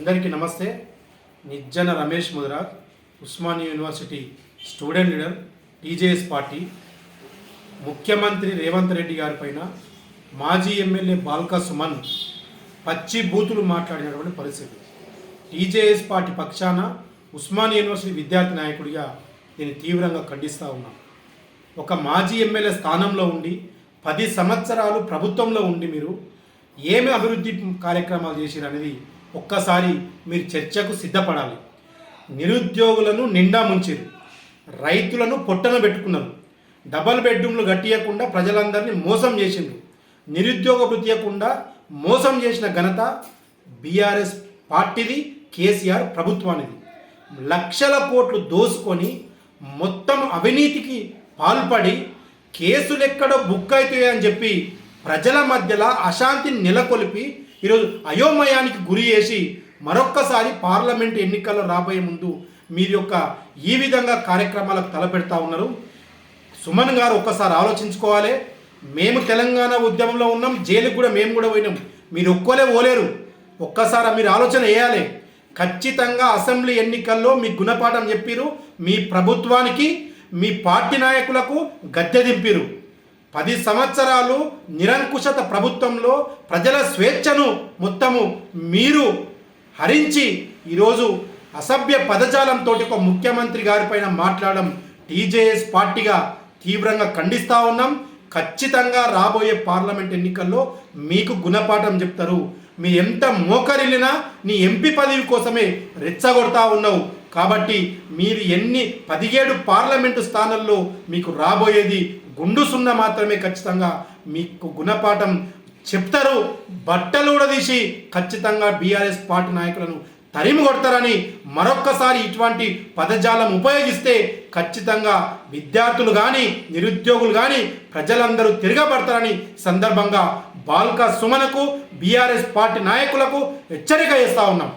అందరికీ నమస్తే. Nijjana Ramesh Mudiraj, Osmania university student leader, TJS party. ముఖ్యమంత్రి రేవంత్ రెడ్డి గారి పైన మాజీ ఎమ్మెల్యే బాల్కా సుమన్ పచ్చి బూతులు మాట్లాడినటువంటి పరిస్థితి. టీజేఎస్ పార్టీ పక్షాన ఉస్మానియా యూనివర్సిటీ విద్యార్థి నాయకుడిగా నేను తీవ్రంగా ఖండిస్తూ ఉన్నాను. ఒక మాజీ ఎమ్మెల్యే స్థానంలో ఉండి 10 సంవత్సరాలు ప్రభుత్వంలో ఉండి మీరు ఏమి అభివృద్ధి కార్యక్రమాలు చేసిరు అనేది ఒక్కసారి మీరు చర్చకు సిద్ధపడాలి. నిరుద్యోగులను నిండా ముంచిరు, రైతులను పొట్టన పెట్టుకున్నారు, డబల్ బెడ్రూమ్లు కట్టియకుండా ప్రజలందరినీ మోసం చేసిండ్రు, నిరుద్యోగ వృత్తియకుండా మోసం చేసిన ఘనత బీఆర్ఎస్ పార్టీది, కేసీఆర్ ప్రభుత్వానిది. లక్షల కోట్లు దోసుకొని మొత్తం అవినీతికి పాల్పడి కేసులు ఎక్కడో బుక్ అవుతాయి అని చెప్పి ప్రజల మధ్యలో అశాంతిని నెలకొల్పి ఈరోజు అయోమయానికి గురి చేసి మరొక్కసారి పార్లమెంట్ ఎన్నికల్లో రాబోయే ముందు మీరు యొక్క ఈ విధంగా కార్యక్రమాలకు తలపెడతా ఉన్నారు. సుమన్ గారు ఒక్కసారి ఆలోచించుకోవాలి. మేము తెలంగాణ ఉద్యమంలో ఉన్నాం, జైలుకు కూడా మేము కూడా పోయినాం, మీరు ఒక్కోలే పోలేరు. ఒక్కసారి మీరు ఆలోచన వేయాలి. ఖచ్చితంగా అసెంబ్లీ ఎన్నికల్లో మీ గుణపాఠం చెప్పిరు, మీ ప్రభుత్వానికి మీ పార్టీ నాయకులకు గద్దె దింపిరు. 10 సంవత్సరాలు నిరంకుశత ప్రభుత్వంలో ప్రజల స్వేచ్ఛను మొత్తము మీరు హరించి ఈరోజు అసభ్య పదజాలంతో ఒక ముఖ్యమంత్రి గారిపైన మాట్లాడడం టీజేఎస్ పార్టీగా తీవ్రంగా ఖండిస్తూ ఉన్నాం. ఖచ్చితంగా రాబోయే పార్లమెంట్ ఎన్నికల్లో మీకు గుణపాఠం చెప్తారు. మీ ఎంత మోకరిల్లినా నీ ఎంపీ పదవి కోసమే రెచ్చగొడతా ఉన్నావు. కాబట్టి మీరు 17 పార్లమెంటు స్థానాల్లో మీకు రాబోయేది గుండు సున్నా మాత్రమే. ఖచ్చితంగా మీకు గుణపాఠం చెప్తారు. బట్టలు కూడా తీసి ఖచ్చితంగా బీఆర్ఎస్ పార్టీ నాయకులను తరిమి కొడతారని మరొక్కసారి ఇటువంటి పదజాలం ఉపయోగిస్తే ఖచ్చితంగా విద్యార్థులు కానీ నిరుద్యోగులు కానీ ప్రజలందరూ తిరగబడతారని సందర్భంగా బాల్కా సుమన్కు బీఆర్ఎస్ పార్టీ నాయకులకు హెచ్చరిక చేస్తూ ఉన్నాం.